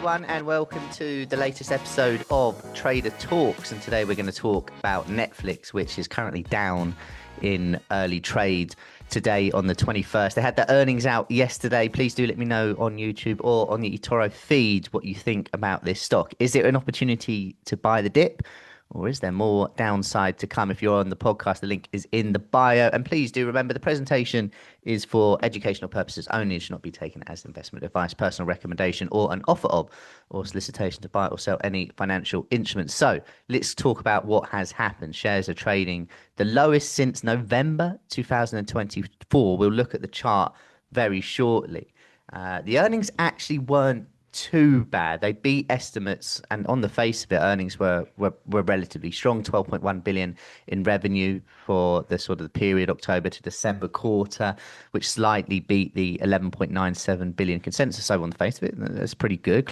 everyone, and welcome to the latest episode of Trader Talks. And today we're going to talk about Netflix, which is currently down in early trade today on the 21st. They had their earnings out yesterday. Please do let me know on YouTube or on the eToro feed what you think about this stock. Is it an opportunity to buy the dip? Or is there more downside to come? If you're on the podcast, the link is in the bio. And please do remember the presentation is for educational purposes only. It should not be taken as investment advice, personal recommendation, or an offer of or solicitation to buy or sell any financial instruments. So let's talk about what has happened. Shares are trading the lowest since November 2024. We'll look at the chart very shortly. The earnings actually weren't too bad. They beat estimates, and on the face of it, earnings were relatively strong. 12.1 billion in revenue for the sort of the period October to December quarter, which slightly beat the 11.97 billion consensus. So on the face of it, that's pretty good.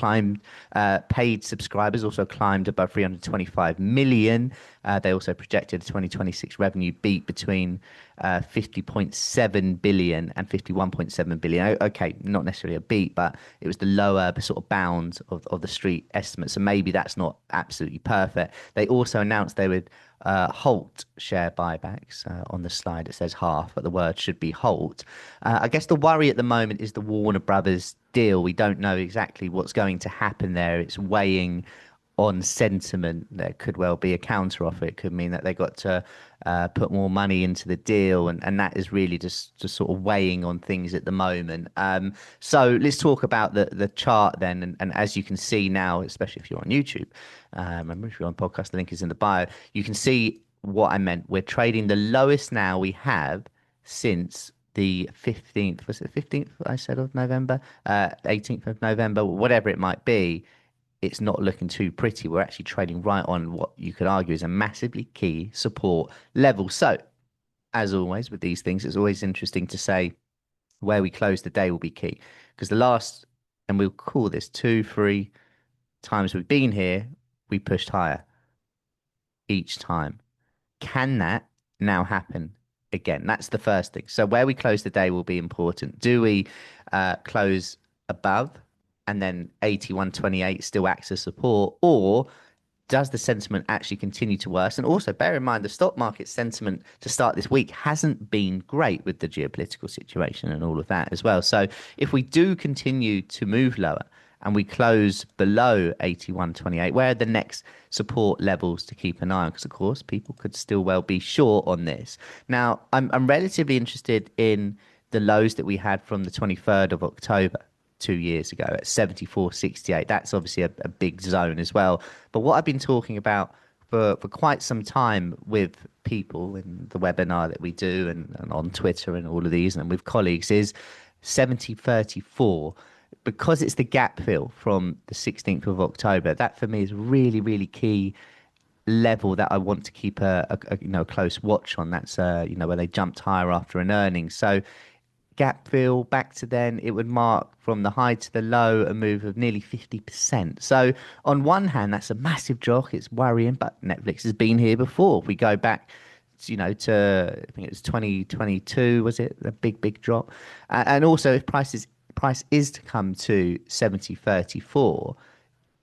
Paid subscribers also climbed above 325 million. They also projected a 2026 revenue beat between 50.7 billion and 51.7 billion. Okay, not necessarily a beat, but it was the lower sort of bound of the street estimate. So maybe that's not absolutely perfect. They also announced they would halt share buybacks. On the slide it says half, but the word should be halt. I guess the worry at the moment is the Warner Brothers deal. We don't know exactly what's going to happen there. It's weighing on sentiment. There could well be a counter offer. It could mean that they got to put more money into the deal, and that is really just sort of weighing on things at the moment. So let's talk about the chart then, and as you can see now, especially if you're on YouTube, remember if you're on podcast, the link is in the bio. You can see what I meant. We're trading the lowest now we have since the 15th, was it 15th I said of November, 18th of November, whatever it might be. It's not looking too pretty. We're actually trading right on what you could argue is a massively key support level. So, as always with these things, it's always interesting to say where we close the day will be key. Because the last, and we'll call this 2-3 times we've been here, we pushed higher each time. Can that now happen again? That's the first thing. So where we close the day will be important. Do we close above and then 81.28 still acts as support, or does the sentiment actually continue to worsen? And also bear in mind the stock market sentiment to start this week hasn't been great with the geopolitical situation and all of that as well. So if we do continue to move lower and we close below 81.28, where are the next support levels to keep an eye on? Because of course people could still well be short on this. Now I'm relatively interested in the lows that we had from the 23rd of October 2 years ago at 74.68. That's obviously a big zone as well. But what I've been talking about for quite some time with people in the webinar that we do and on Twitter and all of these and with colleagues is 70.34, because it's the gap fill from the 16th of October. That for me is really, really key level that I want to keep a close watch on. That's where they jumped higher after an earnings. So gap fill back to then, it would mark from the high to the low a move of nearly 50%. So on one hand, that's a massive drop. It's worrying, but Netflix has been here before. If we go back, to I think it was 2022, was it a big drop? And also, if price is to come to 70.34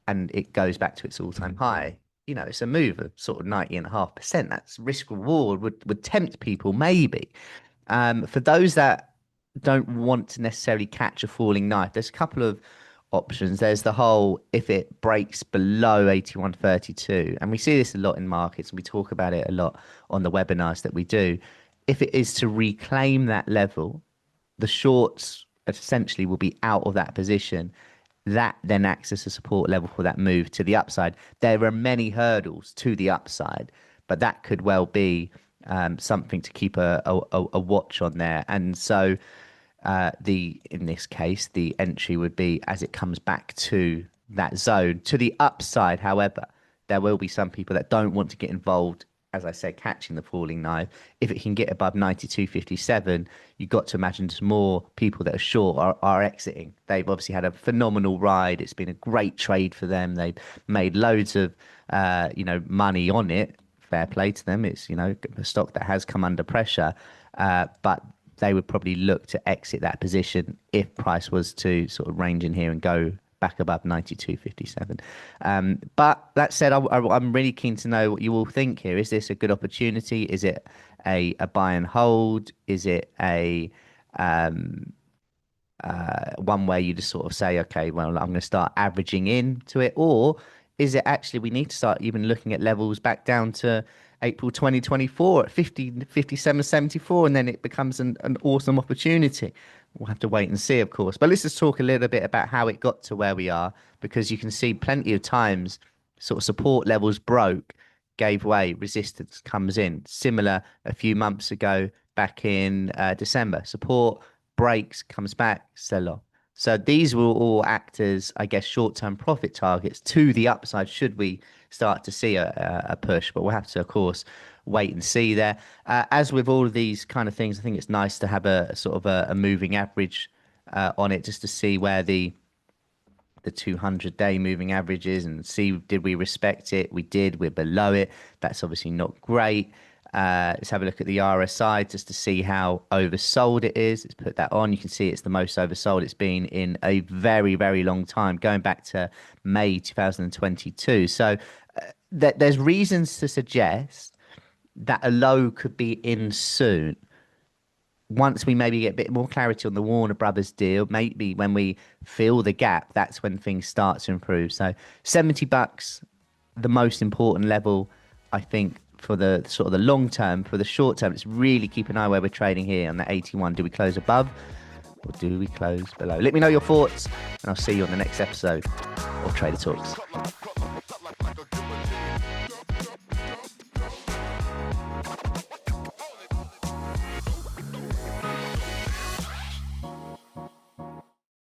and it goes back to its all-time high, it's a move of sort of 90.5%. That's risk reward would tempt people maybe. For those that don't want to necessarily catch a falling knife, there's a couple of options. There's the whole, if it breaks below 81.32, and we see this a lot in markets, and we talk about it a lot on the webinars that we do. If it is to reclaim that level, the shorts essentially will be out of that position. That then acts as a support level for that move to the upside. There are many hurdles to the upside, but that could well be something to keep a watch on there. And so in this case, the entry would be as it comes back to that zone. To the upside, however, there will be some people that don't want to get involved, as I said, catching the falling knife. If it can get above 92.57, you've got to imagine there's more people that are short are exiting. They've obviously had a phenomenal ride. It's been a great trade for them. They've made loads of money on it. Fair play to them. It's a stock that has come under pressure, but they would probably look to exit that position if price was to sort of range in here and go back above 92.57. But that said, I'm really keen to know what you all think here. Is this a good opportunity? Is it a buy and hold? Is it a one where you just sort of say, okay, well, I'm going to start averaging into it? Or is it actually we need to start even looking at levels back down to April 2024 at 57.74, and then it becomes an awesome opportunity? We'll have to wait and see, of course. But let's just talk a little bit about how it got to where we are, because you can see plenty of times sort of support levels broke, gave way, resistance comes in. Similar a few months ago back in December. Support breaks, comes back, sell off. So these will all act as, I guess, short-term profit targets to the upside should we start to see a push. But we'll have to, of course, wait and see there. As with all of these kind of things, I think it's nice to have a sort of a moving average on it, just to see where the 200-day moving average is and see, did we respect it? We did. We're below it. That's obviously not great. Let's have a look at the RSI just to see how oversold it is. Let's put that on. You can see it's the most oversold it's been in a very, very long time, going back to May 2022. So there's reasons to suggest that a low could be in soon. Once we maybe get a bit more clarity on the Warner Brothers deal, maybe when we fill the gap, that's when things start to improve. So $70, the most important level, I think, for the sort of the long term. For the short term, it's really keep an eye where we're trading here on the 81. Do we close above or do we close below? Let me know your thoughts, and I'll see you on the next episode of Trader Talks.